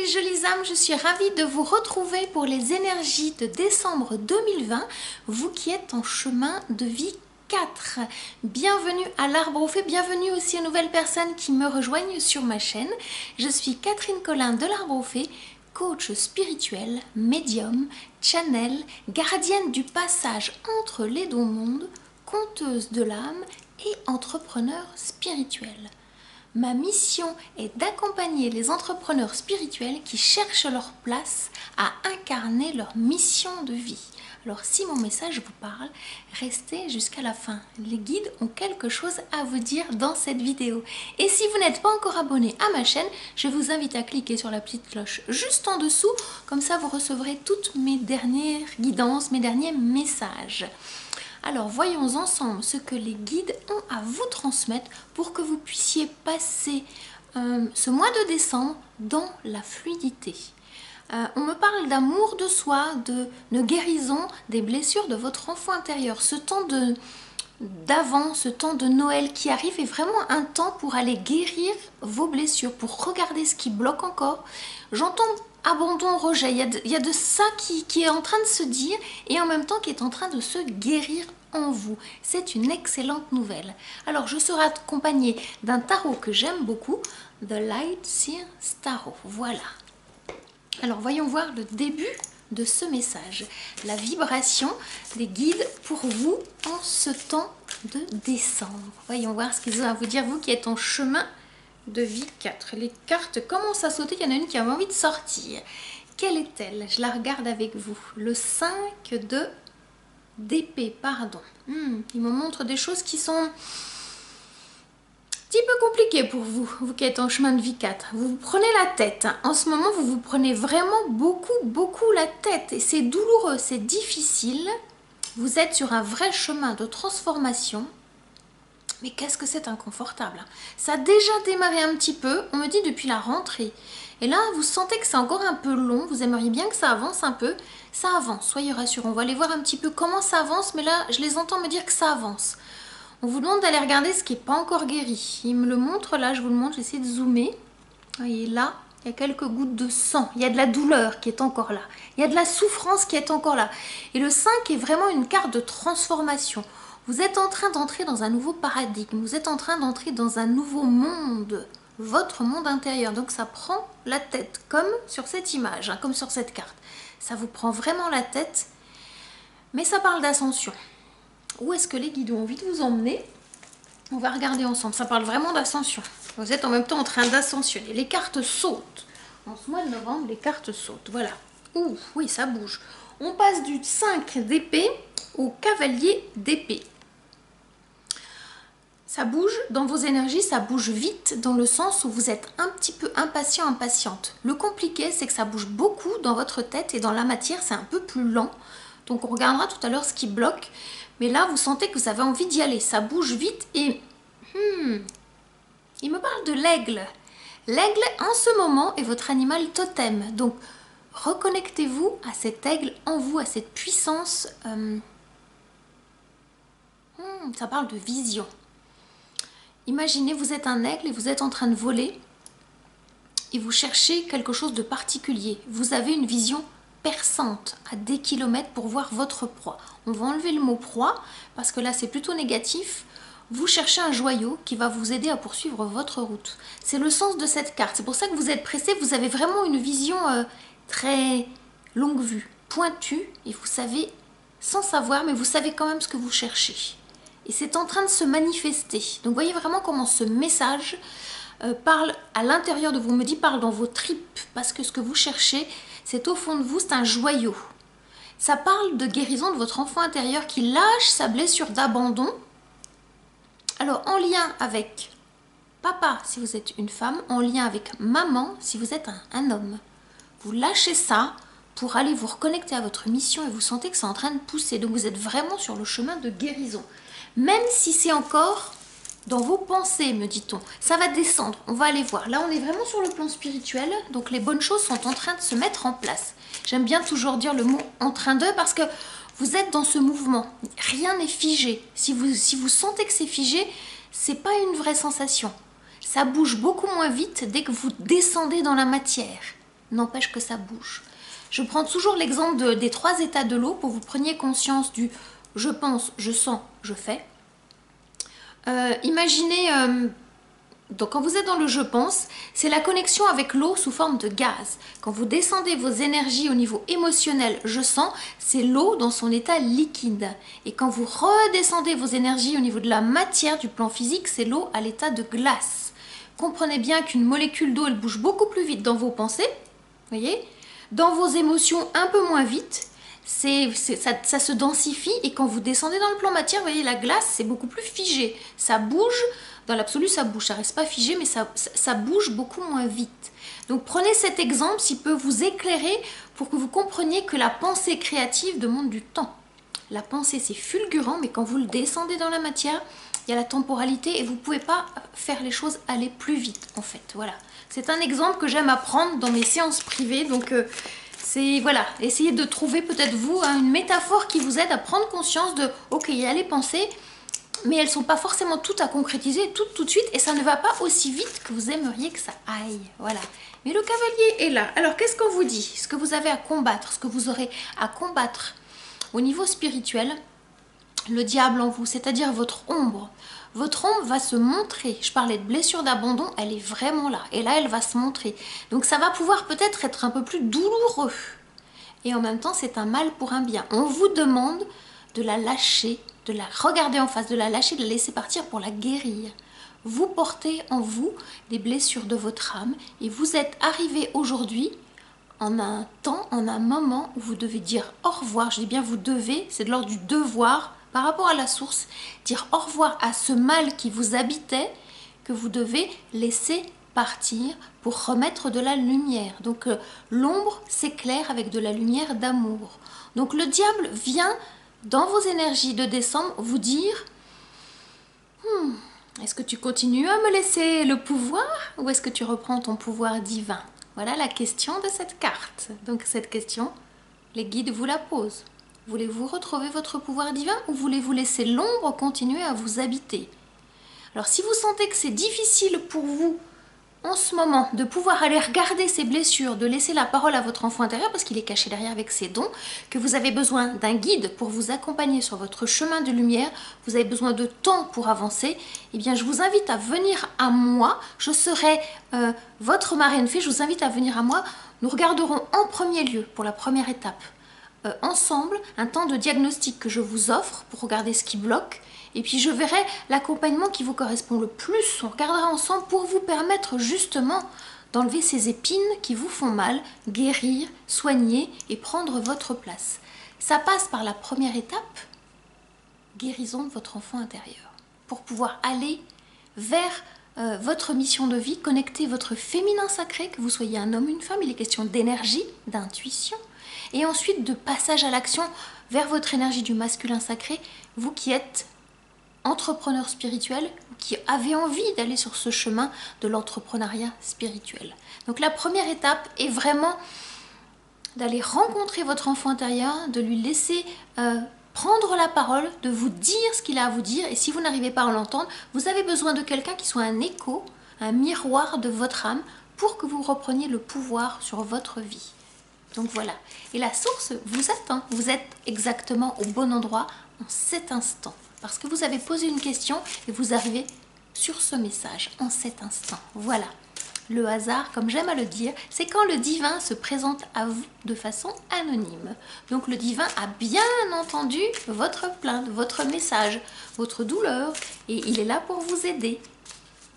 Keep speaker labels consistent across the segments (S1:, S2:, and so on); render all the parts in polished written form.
S1: jolies âmes, je suis ravie de vous retrouver pour les énergies de décembre 2020, vous qui êtes en chemin de vie 4. Bienvenue à l'Arbre au Fée, bienvenue aussi aux nouvelles personnes qui me rejoignent sur ma chaîne. Je suis Catherine Collin de l'Arbre au Fée, coach spirituel, médium, channel, gardienne du passage entre les deux mondes, conteuse de l'âme et entrepreneur spirituel. Ma mission est d'accompagner les entrepreneurs spirituels qui cherchent leur place à incarner leur mission de vie. Alors si mon message vous parle, restez jusqu'à la fin. Les guides ont quelque chose à vous dire dans cette vidéo. Et si vous n'êtes pas encore abonné à ma chaîne, je vous invite à cliquer sur la petite cloche juste en dessous. Comme ça, vous recevrez toutes mes dernières guidances, mes derniers messages. Alors voyons ensemble ce que les guides ont à vous transmettre pour que vous puissiez passer ce mois de décembre dans la fluidité. On me parle d'amour de soi, de guérison des blessures de votre enfant intérieur. Ce temps d'avant, ce temps de Noël qui arrive est vraiment un temps pour aller guérir vos blessures, pour regarder ce qui bloque encore. J'entends abandon, rejet, il y a de ça qui est en train de se dire et en même temps qui est en train de se guérir en vous. C'est une excellente nouvelle. Alors je serai accompagnée d'un tarot que j'aime beaucoup, The Light Seer Tarot. Voilà. Alors voyons voir le début de ce message, la vibration des guides pour vous en ce temps de décembre. Voyons voir ce qu'ils ont à vous dire, vous qui êtes en chemin de vie 4. Les cartes commencent à sauter, il y en a une qui a envie de sortir. Quelle est-elle? Je la regarde avec vous. Le 5 d'épée, pardon. Il me montre des choses qui sont un petit peu compliquées pour vous, vous qui êtes en chemin de vie 4. Vous vous prenez la tête. En ce moment, vous vous prenez vraiment beaucoup la tête. Et c'est douloureux, c'est difficile. Vous êtes sur un vrai chemin de transformation. Mais qu'est-ce que c'est inconfortable. Ça a déjà démarré un petit peu, on me dit depuis la rentrée. Et là, vous sentez que c'est encore un peu long, vous aimeriez bien que ça avance un peu. Ça avance, soyez rassurés. On va aller voir un petit peu comment ça avance, mais là, je les entends me dire que ça avance. On vous demande d'aller regarder ce qui n'est pas encore guéri. Il me le montre là, je vous le montre, j'essaie de zoomer. Vous voyez là, il y a quelques gouttes de sang. Il y a de la douleur qui est encore là. Il y a de la souffrance qui est encore là. Et le 5 est vraiment une carte de transformation. Vous êtes en train d'entrer dans un nouveau paradigme, vous êtes en train d'entrer dans un nouveau monde, votre monde intérieur. Donc ça prend la tête, comme sur cette image, comme sur cette carte. Ça vous prend vraiment la tête, mais ça parle d'ascension. Où est-ce que les guides ont envie de vous emmener? On va regarder ensemble, ça parle vraiment d'ascension. Vous êtes en même temps en train d'ascensionner. Les cartes sautent. En ce mois de novembre, les cartes sautent, voilà. Ouh, oui, ça bouge. On passe du 5 d'épée au cavalier d'épée. Ça bouge dans vos énergies, ça bouge vite dans le sens où vous êtes un petit peu impatient, impatiente. Le compliqué, c'est que ça bouge beaucoup dans votre tête et dans la matière, c'est un peu plus lent. Donc on regardera tout à l'heure ce qui bloque. Mais là, vous sentez que vous avez envie d'y aller. Ça bouge vite et... il me parle de l'aigle. L'aigle, en ce moment, est votre animal totem. Donc, reconnectez-vous à cet aigle en vous, à cette puissance. Ça parle de vision. Imaginez, vous êtes un aigle et vous êtes en train de voler et vous cherchez quelque chose de particulier. Vous avez une vision perçante à des kilomètres pour voir votre proie. On va enlever le mot proie parce que là c'est plutôt négatif. Vous cherchez un joyau qui va vous aider à poursuivre votre route. C'est le sens de cette carte. C'est pour ça que vous êtes pressé. Vous avez vraiment une vision très longue vue, pointue et vous savez, sans savoir, mais vous savez quand même ce que vous cherchez. Et c'est en train de se manifester. Donc voyez vraiment comment ce message parle à l'intérieur de vous. Me dit parle dans vos tripes. Parce que ce que vous cherchez, c'est au fond de vous, c'est un joyau. Ça parle de guérison de votre enfant intérieur qui lâche sa blessure d'abandon. Alors en lien avec papa si vous êtes une femme, en lien avec maman si vous êtes un homme. Vous lâchez ça pour aller vous reconnecter à votre mission et vous sentez que c'est en train de pousser. Donc vous êtes vraiment sur le chemin de guérison. Même si c'est encore dans vos pensées, me dit-on. Ça va descendre, on va aller voir. Là, on est vraiment sur le plan spirituel, donc les bonnes choses sont en train de se mettre en place. J'aime bien toujours dire le mot « en train de » parce que vous êtes dans ce mouvement. Rien n'est figé. Si vous sentez que c'est figé, c'est pas une vraie sensation. Ça bouge beaucoup moins vite dès que vous descendez dans la matière. n'empêche que ça bouge. Je prends toujours l'exemple des 3 états de l'eau pour que vous preniez conscience du je pense, je sens, je fais. Imaginez, donc quand vous êtes dans le je pense, c'est la connexion avec l'eau sous forme de gaz. Quand vous descendez vos énergies au niveau émotionnel, je sens, c'est l'eau dans son état liquide. Et quand vous redescendez vos énergies au niveau de la matière, du plan physique, c'est l'eau à l'état de glace. Comprenez bien qu'une molécule d'eau, elle bouge beaucoup plus vite dans vos pensées, voyez, dans vos émotions un peu moins vite. Ça se densifie et quand vous descendez dans le plan matière, vous voyez, la glace, c'est beaucoup plus figé. Ça bouge, dans l'absolu, ça bouge. Ça reste pas figé, mais ça bouge beaucoup moins vite. Donc prenez cet exemple s'il peut vous éclairer pour que vous compreniez que la pensée créative demande du temps. La pensée, c'est fulgurant, mais quand vous le descendez dans la matière, il y a la temporalité et vous ne pouvez pas faire les choses aller plus vite, en fait. Voilà. C'est un exemple que j'aime apprendre dans mes séances privées, donc... c'est, voilà, essayez de trouver peut-être vous une métaphore qui vous aide à prendre conscience de ok, il y a les pensées, mais elles ne sont pas forcément toutes à concrétiser tout de suite et ça ne va pas aussi vite que vous aimeriez que ça aille. Voilà. Mais le cavalier est là. Alors qu'est-ce qu'on vous dit? Ce que vous avez à combattre, ce que vous aurez à combattre au niveau spirituel, le diable en vous, c'est-à-dire votre ombre. Votre ombre va se montrer. Je parlais de blessure d'abandon, elle est vraiment là. Et là, elle va se montrer. Donc ça va pouvoir peut-être être un peu plus douloureux. Et en même temps, c'est un mal pour un bien. On vous demande de la lâcher, de la regarder en face, de la lâcher, de la laisser partir pour la guérir. Vous portez en vous des blessures de votre âme et vous êtes arrivé aujourd'hui en un temps, en un moment où vous devez dire au revoir. Je dis bien vous devez, c'est de l'ordre du devoir par rapport à la source, dire au revoir à ce mal qui vous habitait, que vous devez laisser partir pour remettre de la lumière. Donc l'ombre s'éclaire avec de la lumière d'amour. Donc le diable vient dans vos énergies de décembre vous dire est-ce que tu continues à me laisser le pouvoir ou est-ce que tu reprends ton pouvoir divin? Voilà la question de cette carte. Donc cette question, les guides vous la posent. Voulez-vous retrouver votre pouvoir divin ou voulez-vous laisser l'ombre continuer à vous habiter? Alors si vous sentez que c'est difficile pour vous en ce moment de pouvoir aller regarder ces blessures, de laisser la parole à votre enfant intérieur parce qu'il est caché derrière avec ses dons, que vous avez besoin d'un guide pour vous accompagner sur votre chemin de lumière, vous avez besoin de temps pour avancer, eh bien je vous invite à venir à moi, je serai votre marraine fée, je vous invite à venir à moi, nous regarderons en premier lieu pour la première étape ensemble un temps de diagnostic que je vous offre pour regarder ce qui bloque et puis je verrai l'accompagnement qui vous correspond le plus. On regardera ensemble pour vous permettre justement d'enlever ces épines qui vous font mal, guérir, soigner et prendre votre place. Ça passe par la première étape, guérison de votre enfant intérieur, pour pouvoir aller vers votre mission de vie, connecter votre féminin sacré, que vous soyez un homme ou une femme, il est question d'énergie, d'intuition, et ensuite de passage à l'action vers votre énergie du masculin sacré, vous qui êtes entrepreneur spirituel, qui avez envie d'aller sur ce chemin de l'entrepreneuriat spirituel. Donc la première étape est vraiment d'aller rencontrer votre enfant intérieur, de lui laisser prendre la parole, de vous dire ce qu'il a à vous dire, et si vous n'arrivez pas à l'entendre, vous avez besoin de quelqu'un qui soit un écho, un miroir de votre âme, pour que vous repreniez le pouvoir sur votre vie. Donc voilà, et la source vous attend, vous êtes exactement au bon endroit en cet instant, parce que vous avez posé une question et vous arrivez sur ce message en cet instant. Voilà, le hasard, comme j'aime à le dire, c'est quand le divin se présente à vous de façon anonyme. Donc le divin a bien entendu votre plainte, votre message, votre douleur, et il est là pour vous aider.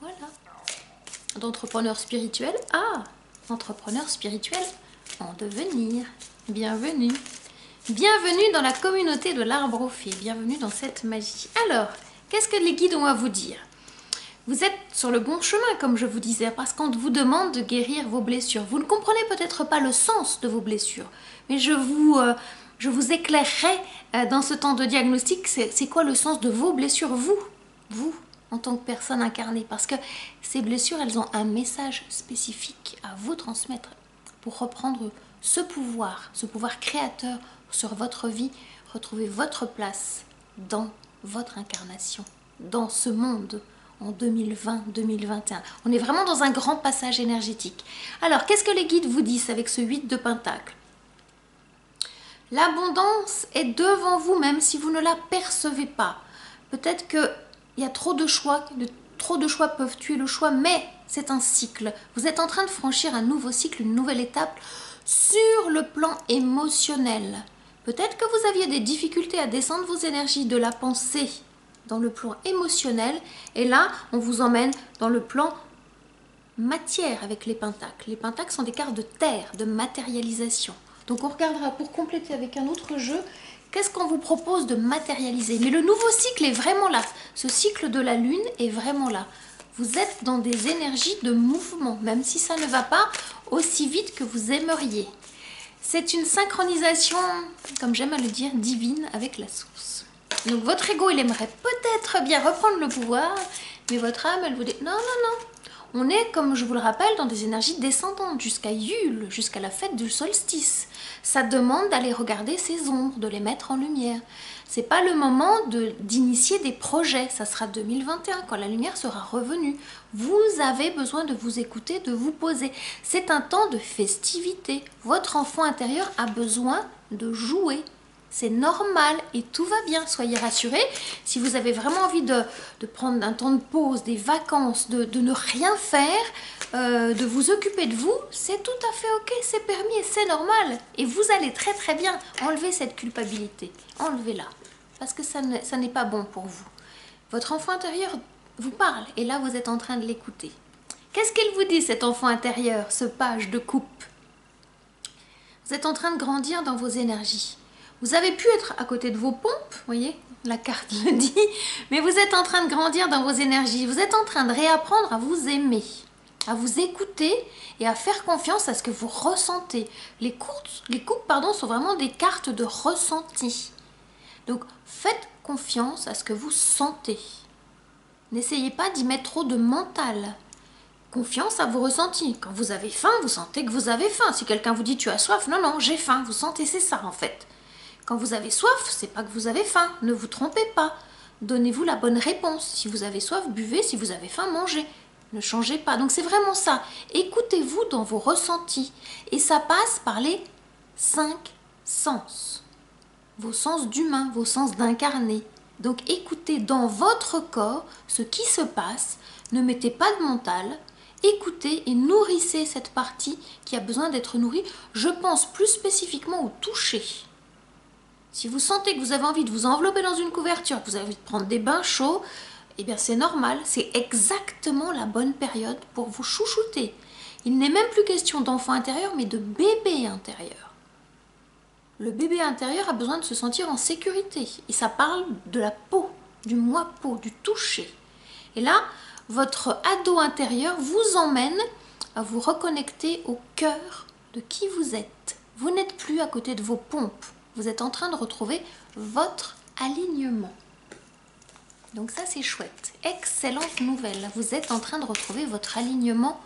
S1: Voilà. D'entrepreneur spirituel à entrepreneur spirituel en devenir. Bienvenue. Bienvenue dans la communauté de l'arbre aux fées. Bienvenue dans cette magie. Alors, qu'est-ce que les guides ont à vous dire? Vous êtes sur le bon chemin, comme je vous disais, parce qu'on vous demande de guérir vos blessures. Vous ne comprenez peut-être pas le sens de vos blessures, mais je vous éclairerai dans ce temps de diagnostic, c'est quoi le sens de vos blessures, vous, en tant que personne incarnée, parce que ces blessures, elles ont un message spécifique à vous transmettre pour reprendre ce pouvoir créateur sur votre vie, retrouver votre place dans votre incarnation, dans ce monde. en 2020-2021. On est vraiment dans un grand passage énergétique. Alors, qu'est-ce que les guides vous disent avec ce 8 de Pentacle? L'abondance est devant vous, même si vous ne la percevez pas. Peut-être qu'il y a trop de choix peuvent tuer le choix, mais c'est un cycle. Vous êtes en train de franchir un nouveau cycle, une nouvelle étape sur le plan émotionnel. Peut-être que vous aviez des difficultés à descendre vos énergies de la pensée dans le plan émotionnel, et là, on vous emmène dans le plan matière avec les pentacles. Les pentacles sont des cartes de terre, de matérialisation. Donc on regardera pour compléter avec un autre jeu, qu'est-ce qu'on vous propose de matérialiser. Mais le nouveau cycle est vraiment là. Ce cycle de la lune est vraiment là. Vous êtes dans des énergies de mouvement, même si ça ne va pas aussi vite que vous aimeriez. C'est une synchronisation, comme j'aime à le dire, divine avec la source. Donc votre ego, il aimerait peut-être bien reprendre le pouvoir, mais votre âme, elle vous dit non, non, non. On est, comme je vous le rappelle, dans des énergies descendantes jusqu'à Yule, jusqu'à la fête du solstice. Ça demande d'aller regarder ces ombres, de les mettre en lumière. C'est pas le moment d'initier des projets, ça sera 2021, quand la lumière sera revenue. Vous avez besoin de vous écouter, de vous poser. C'est un temps de festivité. Votre enfant intérieur a besoin de jouer. C'est normal et tout va bien, soyez rassurés. Si vous avez vraiment envie de prendre un temps de pause, des vacances, de ne rien faire, de vous occuper de vous, c'est tout à fait ok, c'est permis et c'est normal. Et vous allez très très bien enlever cette culpabilité, enlevez-la, parce que ça n'est pas bon pour vous. Votre enfant intérieur vous parle et là vous êtes en train de l'écouter. Qu'est-ce qu'il vous dit cet enfant intérieur, ce page de coupe? Vous êtes en train de grandir dans vos énergies. Vous avez pu être à côté de vos pompes, vous voyez, la carte le dit, mais vous êtes en train de grandir dans vos énergies. Vous êtes en train de réapprendre à vous aimer, à vous écouter et à faire confiance à ce que vous ressentez. Les coupes, sont vraiment des cartes de ressenti. Donc, faites confiance à ce que vous sentez. N'essayez pas d'y mettre trop de mental. Confiance à vos ressentis. Quand vous avez faim, vous sentez que vous avez faim. Si quelqu'un vous dit tu as soif, non, non, j'ai faim. Vous sentez, c'est ça en fait. Quand vous avez soif, c'est pas que vous avez faim. Ne vous trompez pas. Donnez-vous la bonne réponse. Si vous avez soif, buvez. Si vous avez faim, mangez. Ne changez pas. Donc c'est vraiment ça. Écoutez-vous dans vos ressentis. Et ça passe par les 5 sens. Vos sens d'humain, vos sens d'incarné. Donc écoutez dans votre corps ce qui se passe. Ne mettez pas de mental. Écoutez et nourrissez cette partie qui a besoin d'être nourrie. Je pense plus spécifiquement au toucher. Si vous sentez que vous avez envie de vous envelopper dans une couverture, que vous avez envie de prendre des bains chauds, eh bien c'est normal, c'est exactement la bonne période pour vous chouchouter. Il n'est même plus question d'enfant intérieur, mais de bébé intérieur. Le bébé intérieur a besoin de se sentir en sécurité. Et ça parle de la peau, du moi-peau, du toucher. Et là, votre ado intérieur vous emmène à vous reconnecter au cœur de qui vous êtes. Vous n'êtes plus à côté de vos pompes. Vous êtes en train de retrouver votre alignement. Donc ça, c'est chouette. Excellente nouvelle. Vous êtes en train de retrouver votre alignement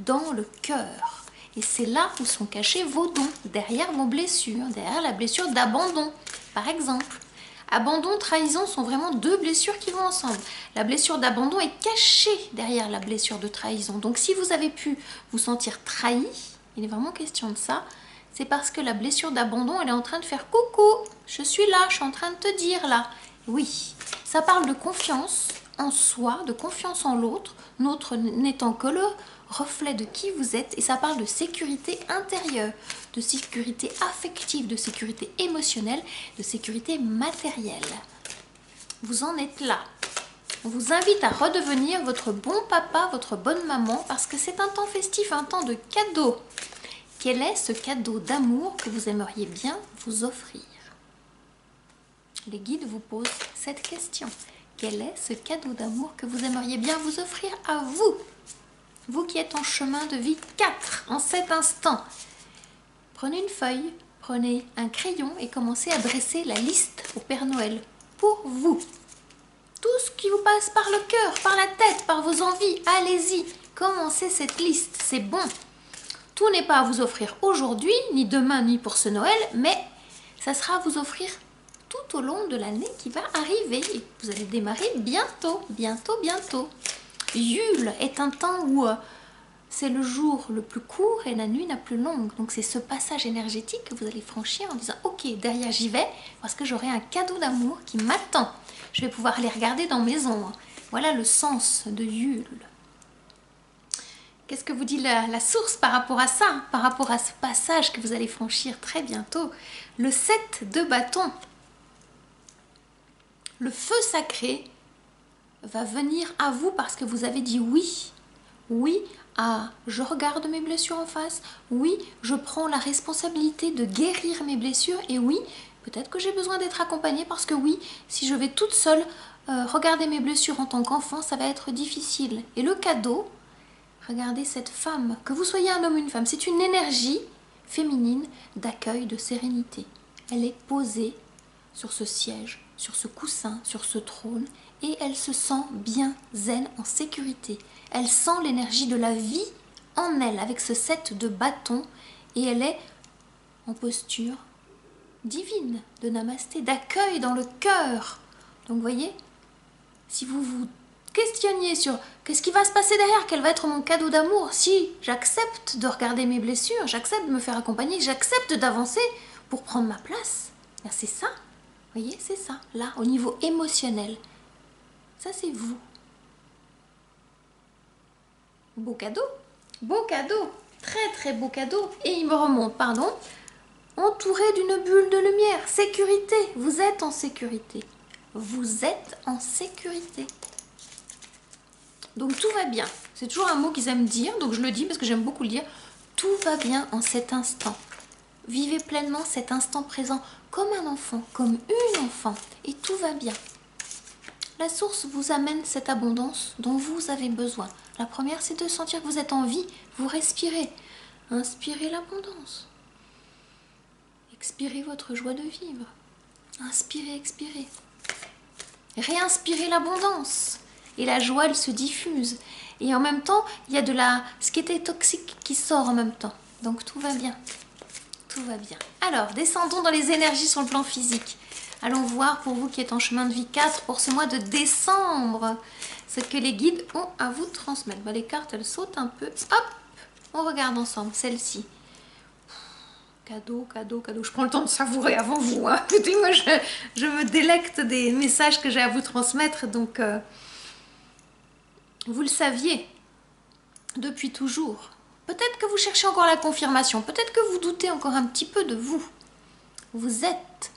S1: dans le cœur. Et c'est là où sont cachés vos dons, derrière vos blessures, derrière la blessure d'abandon, par exemple. Abandon, trahison sont vraiment deux blessures qui vont ensemble. La blessure d'abandon est cachée derrière la blessure de trahison. Donc si vous avez pu vous sentir trahi, il est vraiment question de ça, c'est parce que la blessure d'abandon, elle est en train de faire coucou, je suis là, je suis en train de te dire là. Oui, ça parle de confiance en soi, de confiance en l'autre, l'autre n'étant que le reflet de qui vous êtes, et ça parle de sécurité intérieure, de sécurité affective, de sécurité émotionnelle, de sécurité matérielle. Vous en êtes là. On vous invite à redevenir votre bon papa, votre bonne maman, parce que c'est un temps festif, un temps de cadeaux. Quel est ce cadeau d'amour que vous aimeriez bien vous offrir? Les guides vous posent cette question. Quel est ce cadeau d'amour que vous aimeriez bien vous offrir à vous? Vous qui êtes en chemin de vie 4, en cet instant. Prenez une feuille, prenez un crayon et commencez à dresser la liste au Père Noël. Pour vous. Tout ce qui vous passe par le cœur, par la tête, par vos envies, allez-y. Commencez cette liste, c'est bon. Tout n'est pas à vous offrir aujourd'hui, ni demain, ni pour ce Noël, mais ça sera à vous offrir tout au long de l'année qui va arriver. Et vous allez démarrer bientôt, bientôt, bientôt. Yule est un temps où c'est le jour le plus court et la nuit la plus longue. Donc c'est ce passage énergétique que vous allez franchir en disant « Ok, derrière j'y vais parce que j'aurai un cadeau d'amour qui m'attend. Je vais pouvoir les regarder dans mes ombres. » Voilà le sens de Yule. Qu'est-ce que vous dit la source par rapport à ça, par rapport à ce passage que vous allez franchir très bientôt? Le 7 de bâton. Le feu sacré va venir à vous parce que vous avez dit oui. Oui, je regarde mes blessures en face. Oui, je prends la responsabilité de guérir mes blessures. Et oui, peut-être que j'ai besoin d'être accompagnée parce que oui, si je vais toute seule regarder mes blessures en tant qu'enfant, ça va être difficile. Et le cadeau, regardez cette femme, que vous soyez un homme ou une femme, c'est une énergie féminine d'accueil, de sérénité. Elle est posée sur ce siège, sur ce coussin, sur ce trône, et elle se sent bien zen, en sécurité. Elle sent l'énergie de la vie en elle, avec ce 7 de bâton, et elle est en posture divine de namasté, d'accueil dans le cœur. Donc, vous voyez, si vous vous questionniez sur qu'est-ce qui va se passer derrière, quel va être mon cadeau d'amour, si j'accepte de regarder mes blessures, j'accepte de me faire accompagner, j'accepte d'avancer pour prendre ma place, c'est ça. Vous voyez, c'est ça, là, au niveau émotionnel. Ça, c'est vous. Beau cadeau, très très beau cadeau. Et il me remonte, pardon, entouré d'une bulle de lumière, sécurité, vous êtes en sécurité. Vous êtes en sécurité. Donc tout va bien. C'est toujours un mot qu'ils aiment dire, donc je le dis parce que j'aime beaucoup le dire. Tout va bien en cet instant. Vivez pleinement cet instant présent comme un enfant, comme une enfant, et tout va bien. La source vous amène cette abondance dont vous avez besoin. La première, c'est de sentir que vous êtes en vie, vous respirez. Inspirez l'abondance. Expirez votre joie de vivre. Inspirez, expirez. Réinspirez l'abondance. Et la joie, elle se diffuse. Et en même temps, il y a ce qui était toxique qui sort en même temps. Donc tout va bien. Tout va bien. Alors, descendons dans les énergies sur le plan physique. Allons voir pour vous qui êtes en chemin de vie 4 pour ce mois de décembre, ce que les guides ont à vous transmettre. Les cartes, elles sautent un peu. Hop, on regarde ensemble celle-ci. Cadeau, cadeau, cadeau. Je prends le temps de savourer avant vous. Hein. Écoutez, moi, je me délecte des messages que j'ai à vous transmettre. Donc, vous le saviez depuis toujours. Peut-être que vous cherchez encore la confirmation. Peut-être que vous doutez encore un petit peu de vous. Vous êtes.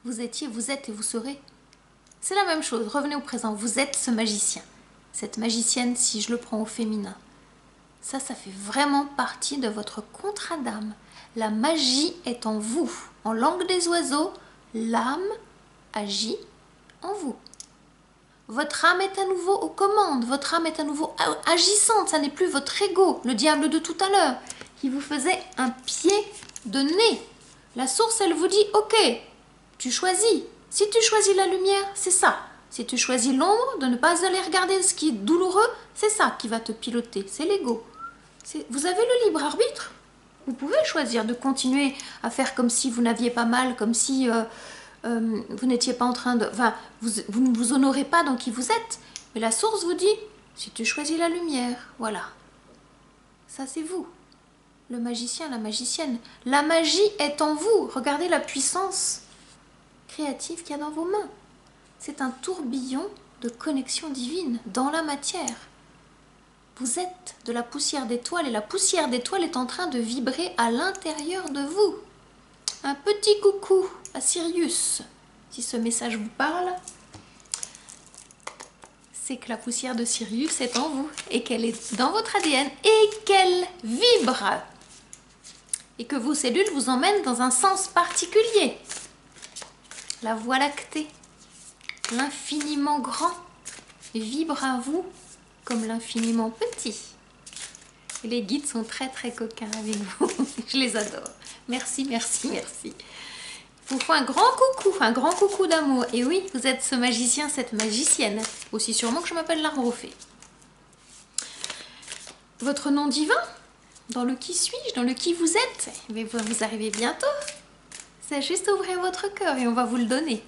S1: Vous étiez, vous êtes et vous serez. C'est la même chose. Revenez au présent. Vous êtes ce magicien. Cette magicienne, si je le prends au féminin. Ça fait vraiment partie de votre contrat d'âme. La magie est en vous. En langue des oiseaux, l'âme agit en vous. Votre âme est à nouveau aux commandes. Votre âme est à nouveau agissante. Ça n'est plus votre ego, le diable de tout à l'heure, qui vous faisait un pied de nez. La source, elle vous dit, ok, tu choisis. Si tu choisis la lumière, c'est ça. Si tu choisis l'ombre, de ne pas aller regarder ce qui est douloureux, c'est ça qui va te piloter. C'est l'ego. Vous avez le libre arbitre. Vous pouvez choisir de continuer à faire comme si vous n'aviez pas mal, comme si vous n'étiez pas en train de... Enfin, vous ne vous honorez pas dans qui vous êtes. Mais la source vous dit, si tu choisis la lumière, voilà. Ça, c'est vous. Le magicien, la magicienne. La magie est en vous. Regardez la puissance créative qu'il y a dans vos mains. C'est un tourbillon de connexion divine dans la matière. Vous êtes de la poussière d'étoile et la poussière d'étoile est en train de vibrer à l'intérieur de vous. Un petit coucou à Sirius. Si ce message vous parle, c'est que la poussière de Sirius est en vous et qu'elle est dans votre ADN et qu'elle vibre. Et que vos cellules vous emmènent dans un sens particulier. La Voie lactée, l'infiniment grand, vibre à vous comme l'infiniment petit. Et les guides sont très très coquins avec vous. Je les adore. Merci, merci, merci. Je vous fais un grand coucou d'amour. Et oui, vous êtes ce magicien, cette magicienne. Aussi sûrement que je m'appelle l'arbre aux fées. Votre nom divin, dans le qui suis-je, dans le qui vous êtes, mais vous arrivez bientôt. C'est juste ouvrir votre cœur et on va vous le donner.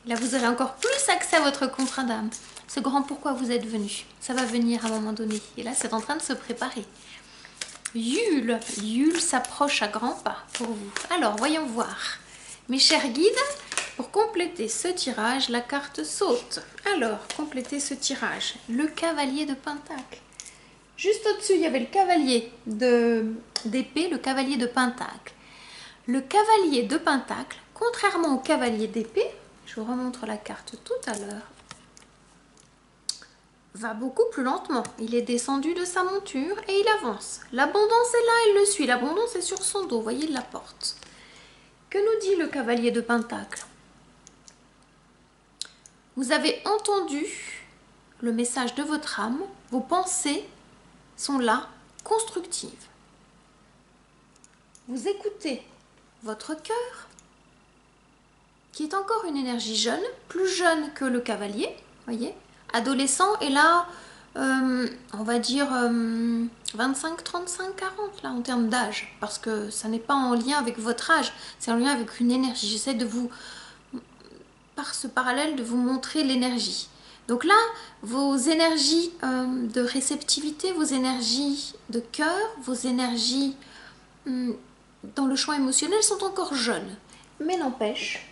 S1: Là, vous aurez encore plus accès à votre contrat d'âme. Ce grand pourquoi vous êtes venu. Ça va venir à un moment donné. Et là, c'est en train de se préparer. Yule. Yule s'approche à grands pas pour vous. Alors, voyons voir. Mes chers guides, pour compléter ce tirage, la carte saute. Alors, complétez ce tirage. Le cavalier de pentacle. Juste au-dessus, il y avait le cavalier d'épée, le cavalier de pentacle. Le cavalier de pentacle, contrairement au cavalier d'épée, je vous remontre la carte tout à l'heure, va beaucoup plus lentement. Il est descendu de sa monture et il avance. L'abondance est là, il le suit. L'abondance est sur son dos, voyez, il la porte. Que nous dit le cavalier de pentacle? Vous avez entendu le message de votre âme, vos pensées sont là, constructives. Vous écoutez votre cœur, qui est encore une énergie jeune, plus jeune que le cavalier, voyez, adolescent, et là, on va dire 25, 35, 40, là, en termes d'âge, parce que ça n'est pas en lien avec votre âge, c'est en lien avec une énergie. J'essaie de vous, par ce parallèle, de vous montrer l'énergie. Donc là, vos énergies de réceptivité, vos énergies de cœur, vos énergies dans le champ émotionnel sont encore jeunes. Mais n'empêche,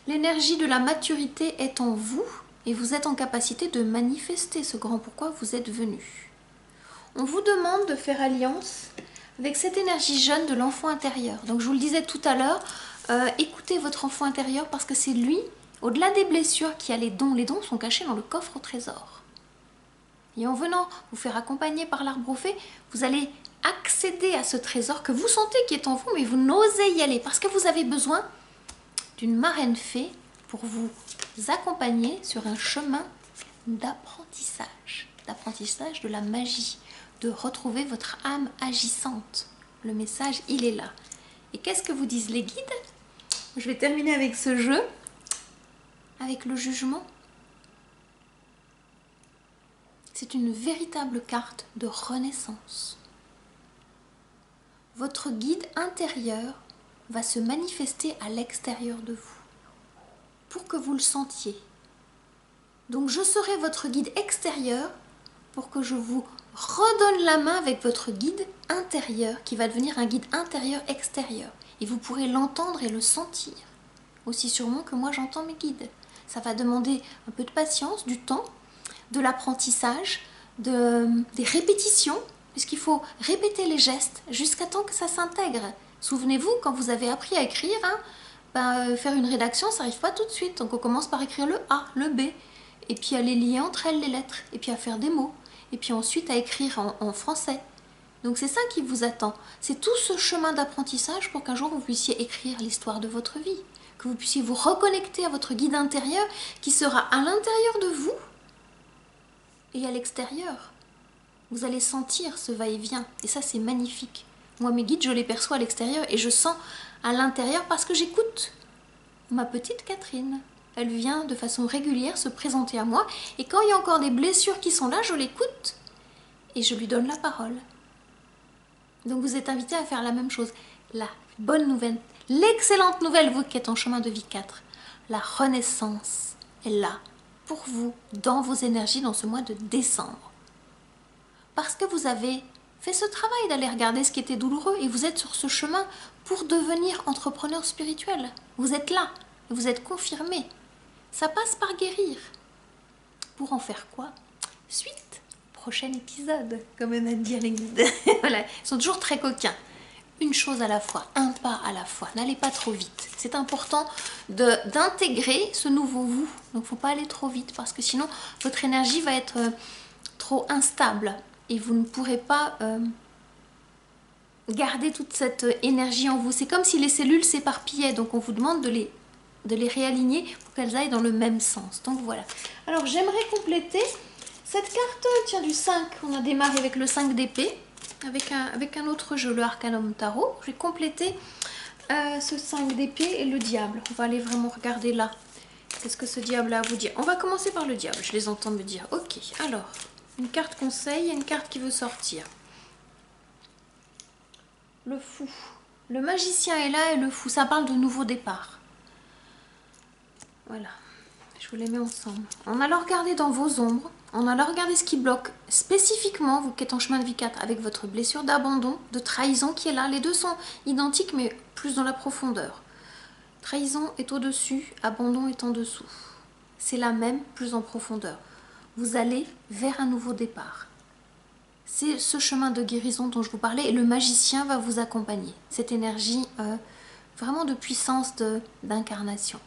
S1: l'énergie de la maturité est en vous et vous êtes en capacité de manifester ce grand pourquoi vous êtes venu. On vous demande de faire alliance avec cette énergie jeune de l'enfant intérieur. Donc je vous le disais tout à l'heure, écoutez votre enfant intérieur parce que c'est lui, au-delà des blessures, qui a les dons. Les dons sont cachés dans le coffre au trésor. Et en venant vous faire accompagner par l'arbre au fée, vous allez accéder à ce trésor que vous sentez qui est en vous, mais vous n'osez y aller parce que vous avez besoin d'une marraine fée pour vous accompagner sur un chemin d'apprentissage de la magie, de retrouver votre âme agissante. Le message, il est là. Et qu'est-ce que vous disent les guides? Je vais terminer avec ce jeu, avec le jugement. C'est une véritable carte de renaissance. Votre guide intérieur va se manifester à l'extérieur de vous pour que vous le sentiez. Donc je serai votre guide extérieur pour que je vous redonne la main avec votre guide intérieur qui va devenir un guide intérieur extérieur. Et vous pourrez l'entendre et le sentir aussi sûrement que moi j'entends mes guides. Ça va demander un peu de patience, du temps, de l'apprentissage, des répétitions, puisqu'il faut répéter les gestes jusqu'à temps que ça s'intègre. Souvenez-vous, quand vous avez appris à écrire, faire une rédaction, ça n'arrive pas tout de suite. Donc on commence par écrire le A, le B, et puis à les lier entre elles, les lettres, et puis à faire des mots, et puis ensuite à écrire en français. Donc c'est ça qui vous attend. C'est tout ce chemin d'apprentissage pour qu'un jour vous puissiez écrire l'histoire de votre vie, que vous puissiez vous reconnecter à votre guide intérieur qui sera à l'intérieur de vous et à l'extérieur. Vous allez sentir ce va-et-vient, et ça c'est magnifique. Moi mes guides, je les perçois à l'extérieur et je sens à l'intérieur parce que j'écoute ma petite Catherine. Elle vient de façon régulière se présenter à moi et quand il y a encore des blessures qui sont là, je l'écoute et je lui donne la parole. Donc vous êtes invités à faire la même chose. La bonne nouvelle, l'excellente nouvelle, vous qui êtes en chemin de vie 4, la renaissance est là pour vous dans vos énergies dans ce mois de décembre. Parce que vous avez fait ce travail d'aller regarder ce qui était douloureux et vous êtes sur ce chemin pour devenir entrepreneur spirituel. Vous êtes là, vous êtes confirmé. Ça passe par guérir. Pour en faire quoi? Suite, prochain épisode, comme on a dit à les guides. Voilà, ils sont toujours très coquins. Une chose à la fois, un pas à la fois. N'allez pas trop vite. C'est important d'intégrer ce nouveau vous. Donc, il ne faut pas aller trop vite parce que sinon, votre énergie va être trop instable. Et vous ne pourrez pas garder toute cette énergie en vous. C'est comme si les cellules s'éparpillaient. Donc on vous demande de les réaligner pour qu'elles aillent dans le même sens. Donc voilà. Alors j'aimerais compléter cette carte, tiens, du 5. On a démarré avec le 5 d'épée, avec un autre jeu, le Arcanum Tarot. Je vais compléter ce 5 d'épée et le diable. On va aller vraiment regarder là. Qu'est-ce que ce diable a à vous dire? On va commencer par le diable. Je les entends me dire. Ok, alors... une carte conseil et une carte qui veut sortir. Le fou. Le magicien est là et le fou, ça parle de nouveau départ. Voilà, je vous les mets ensemble. On allant regarder dans vos ombres, on allant regarder ce qui bloque spécifiquement, vous qui êtes en chemin de vie 4, avec votre blessure d'abandon, de trahison qui est là. Les deux sont identiques, mais plus dans la profondeur. Trahison est au-dessus, abandon est en dessous. C'est la même, plus en profondeur. Vous allez vers un nouveau départ. C'est ce chemin de guérison dont je vous parlais et le magicien va vous accompagner. Cette énergie vraiment de puissance d'incarnation.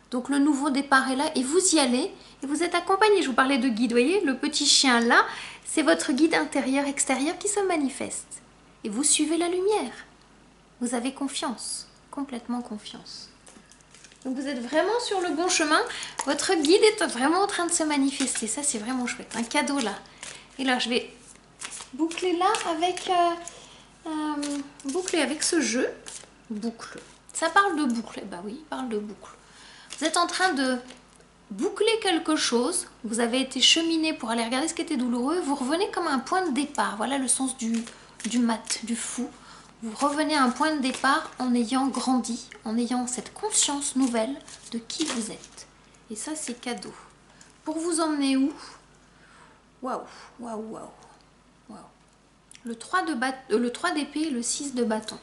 S1: Donc le nouveau départ est là et vous y allez et vous êtes accompagné. Je vous parlais de guide, vous voyez, le petit chien là, c'est votre guide intérieur, extérieur qui se manifeste. Et vous suivez la lumière. Vous avez confiance, complètement confiance. Donc vous êtes vraiment sur le bon chemin. Votre guide est vraiment en train de se manifester. Ça, c'est vraiment chouette. Un cadeau là. Et là, je vais boucler là avec, boucler avec ce jeu. Boucle. Ça parle de boucle. Eh ben oui, il parle de boucle. Vous êtes en train de boucler quelque chose. Vous avez été cheminé pour aller regarder ce qui était douloureux. Vous revenez comme à un point de départ. Voilà le sens du mat, du fou. Vous revenez à un point de départ en ayant grandi, en ayant cette conscience nouvelle de qui vous êtes. Et ça, c'est cadeau. Pour vous emmener où? Waouh, waouh, waouh, waouh. Le 3 d'épée et le 6 de bâton.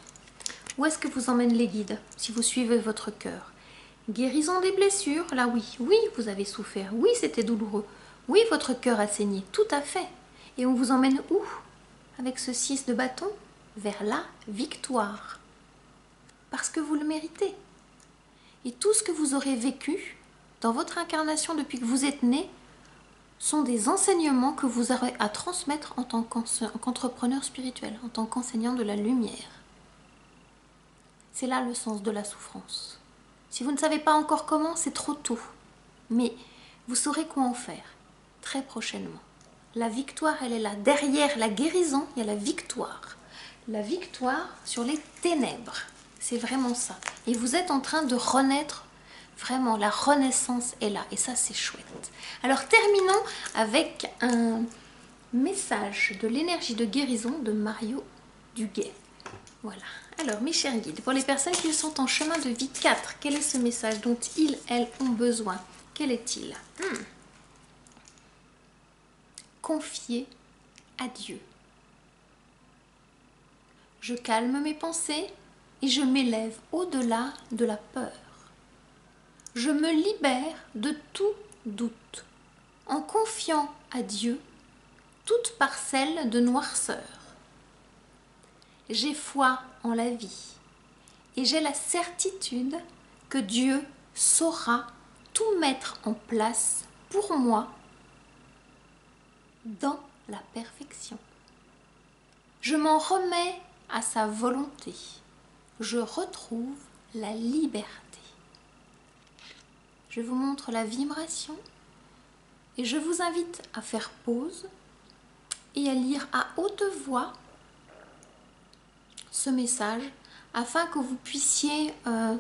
S1: Où est-ce que vous emmènent les guides si vous suivez votre cœur? Guérison des blessures, là oui, oui, vous avez souffert, oui, c'était douloureux, oui, votre cœur a saigné, tout à fait. Et on vous emmène où avec ce 6 de bâton? Vers la victoire. Parce que vous le méritez. Et tout ce que vous aurez vécu dans votre incarnation depuis que vous êtes né sont des enseignements que vous aurez à transmettre en tant qu'entrepreneur spirituel, en tant qu'enseignant de la lumière. C'est là le sens de la souffrance. Si vous ne savez pas encore comment, c'est trop tôt. Mais vous saurez quoi en faire très prochainement. La victoire, elle est là. Derrière la guérison, il y a la victoire. La victoire sur les ténèbres. C'est vraiment ça. Et vous êtes en train de renaître. Vraiment, la renaissance est là. Et ça, c'est chouette. Alors, terminons avec un message de l'énergie de guérison de Mario Duguay. Voilà. Alors, mes chers guides, pour les personnes qui sont en chemin de vie 4, quel est ce message dont ils, elles, ont besoin? Quel est-il? Confier à Dieu. Je calme mes pensées et je m'élève au-delà de la peur. Je me libère de tout doute en confiant à Dieu toute parcelle de noirceur. J'ai foi en la vie et j'ai la certitude que Dieu saura tout mettre en place pour moi dans la perfection. Je m'en remets à sa volonté. Je retrouve la liberté. Je vous montre la vibration et je vous invite à faire pause et à lire à haute voix ce message afin que vous puissiez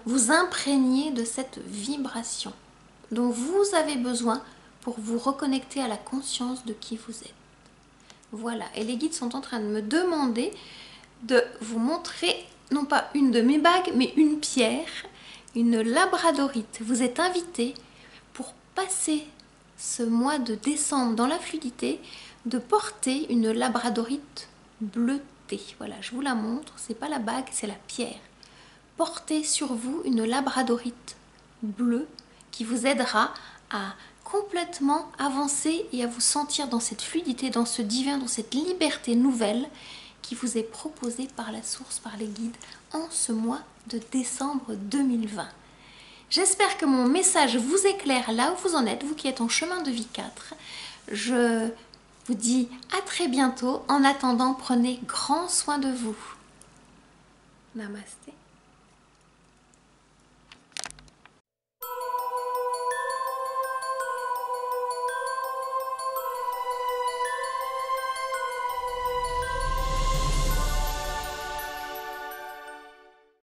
S1: vous imprégner de cette vibration dont vous avez besoin pour vous reconnecter à la conscience de qui vous êtes. Voilà, et les guides sont en train de me demander de vous montrer, non pas une de mes bagues, mais une pierre, une labradorite. Vous êtes invités pour passer ce mois de décembre dans la fluidité, de porter une labradorite bleutée. Voilà, je vous la montre, c'est pas la bague, c'est la pierre. Portez sur vous une labradorite bleue qui vous aidera à complètement avancer et à vous sentir dans cette fluidité, dans ce divin, dans cette liberté nouvelle qui vous est proposée par la source, par les guides en ce mois de décembre 2020. J'espère que mon message vous éclaire là où vous en êtes, vous qui êtes en chemin de vie 4. Je vous dis à très bientôt. En attendant, prenez grand soin de vous. Namasté.